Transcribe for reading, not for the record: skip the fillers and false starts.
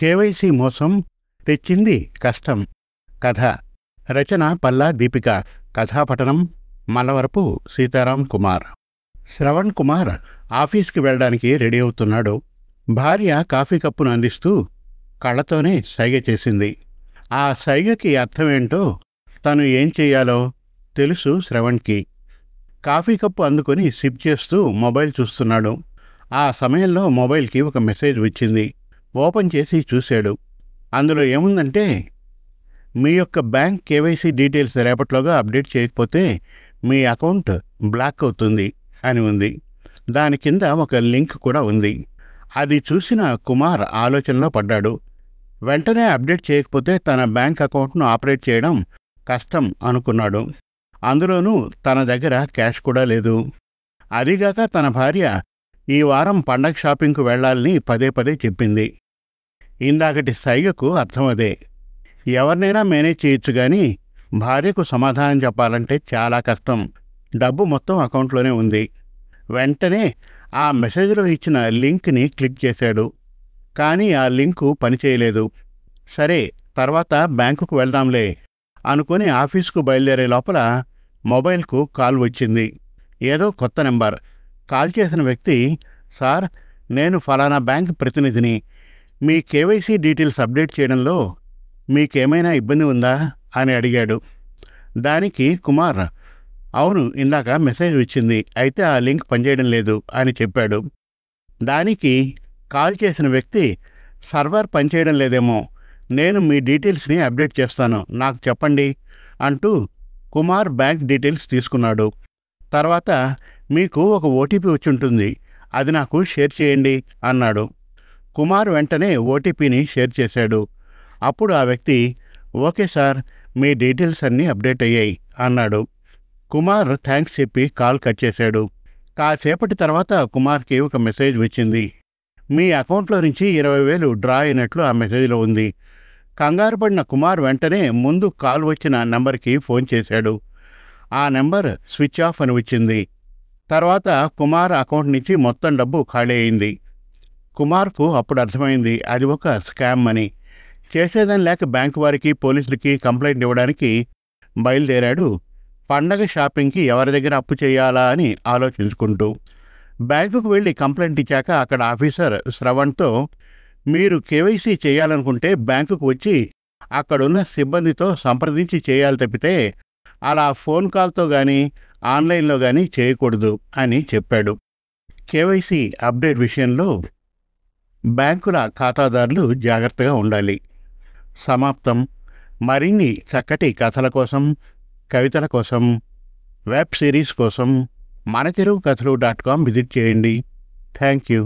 KYC మోసం తెచ్చింది కష్టం. కథ రచన పల్లా దీపిక. కథాపఠనం మల్లవరపు సీతారాం కుమార్. శ్రవణ్ కుమార్ ఆఫీస్కి వెళ్ళడానికి రెడీ అవుతున్నాడు. భార్య కాఫీ కప్పును అందిస్తూ కళ్ళతోనే సైగ చేసింది. ఆ సైగకి అర్థమేంటో, తను ఏం చెయ్యాలో తెలుసు శ్రవణ్కి. కాఫీ కప్పు అందుకొని సిప్ చేస్తూ మొబైల్ చూస్తున్నాడు. ఆ సమయంలో మొబైల్కి ఒక మెసేజ్ వచ్చింది. ఓపెన్ చేసి చూశాడు. అందులో ఏముందంటే, మీ యొక్క బ్యాంక్ కేవైసీ డీటెయిల్స్ రేపట్లోగా అప్డేట్ చేయకపోతే మీ అకౌంట్ బ్లాక్ అవుతుంది అని ఉంది. దాని కింద ఒక లింక్ కూడా ఉంది. అది చూసిన కుమార్ ఆలోచనలో పడ్డాడు. వెంటనే అప్డేట్ చేయకపోతే తన బ్యాంక్ అకౌంట్ను ఆపరేట్ చేయడం కష్టం అనుకున్నాడు. అందులోనూ తన దగ్గర క్యాష్ కూడా లేదు. అదిగాక తన భార్య ఈ వారం పండగ షాపింగ్కు వెళ్లాలని పదే పదే చెప్పింది. ఇందాకటి సైగకు అర్థమదే. ఎవరినైనా మేనేజ్ చేయొచ్చు గాని భార్యకు సమాధానం చెప్పాలంటే చాలా కష్టం. డబ్బు మొత్తం అకౌంట్లోనే ఉంది. వెంటనే ఆ మెసేజ్లో ఇచ్చిన లింక్ని క్లిక్ చేశాడు. కానీ ఆ లింకు పనిచేయలేదు. సరే, తర్వాత బ్యాంకుకు వెళ్దాంలే అనుకుని ఆఫీసుకు బయలుదేరే లోపల మొబైల్కు కాల్ వచ్చింది. ఏదో కొత్త నెంబర్. కాల్ చేసిన వ్యక్తి, సార్, నేను ఫలానా బ్యాంక్ ప్రతినిధిని. మీ కేవైసీ డీటెయిల్స్ అప్డేట్ చేయడంలో మీకేమైనా ఇబ్బంది ఉందా అని అడిగాడు. దానికి కుమార్, అవును, ఇందాక మెసేజ్ వచ్చింది, అయితే ఆ లింక్ పనిచేయడం లేదు అని చెప్పాడు. దానికి కాల్ చేసిన వ్యక్తి, సర్వర్ పనిచేయడం లేదేమో, నేను మీ డీటెయిల్స్ని అప్డేట్ చేస్తాను, నాకు చెప్పండి అంటూ కుమార్ బ్యాంక్ డీటెయిల్స్ తీసుకున్నాడు. తర్వాత మీకు ఒక ఓటీపీ వచ్చుంటుంది, అది నాకు షేర్ చేయండి అన్నాడు. కుమార్ వెంటనే ఓటీపీని షేర్ చేశాడు. అప్పుడు ఆ వ్యక్తి, ఓకే సార్, మీ డీటెయిల్స్ అన్నీ అప్డేట్ అయ్యాయి అన్నాడు. కుమార్ థ్యాంక్స్ చెప్పి కాల్ కట్ చేశాడు. కాసేపటి తర్వాత కుమార్కి ఒక మెసేజ్ వచ్చింది. మీ అకౌంట్లో నుంచి 20,000 డ్రా అయినట్లు ఆ మెసేజ్లో ఉంది. కంగారు పడిన కుమార్ వెంటనే ముందు కాల్ వచ్చిన నెంబర్కి ఫోన్ చేశాడు. ఆ నెంబర్ స్విచ్ ఆఫ్ అని వచ్చింది. తర్వాత కుమార్ అకౌంట్ నుంచి మొత్తం డబ్బు ఖాళీ అయింది. కుమార్కు అప్పుడు అర్థమైంది అది ఒక స్కామ్ అని. చేసేదని లేక బ్యాంకు వారికి, పోలీసులకి కంప్లైంట్ ఇవ్వడానికి బయలుదేరాడు. పండగ షాపింగ్కి ఎవరి దగ్గర అప్పు చేయాలా అని ఆలోచించుకుంటూ బ్యాంకుకు వెళ్ళి కంప్లైంట్ ఇచ్చాక అక్కడ ఆఫీసర్ శ్రవణ్తో, మీరు కేవైసీ చేయాలనుకుంటే బ్యాంకుకు వచ్చి అక్కడున్న సిబ్బందితో సంప్రదించి చేయాలి తప్పితే అలా ఫోన్ కాల్తో కానీ ఆన్లైన్లో కానీ చేయకూడదు అని చెప్పాడు. కేవైసీ అప్డేట్ విషయంలో బ్యాంకుల ఖాతాదారులు జాగ్రత్తగా ఉండాలి. సమాప్తం. మరిన్ని చక్కటి కథల కోసం, కవితల కోసం, వెబ్ సిరీస్ కోసం మనతెలుగుకథలు.com విజిట్ చేయండి. Thank you.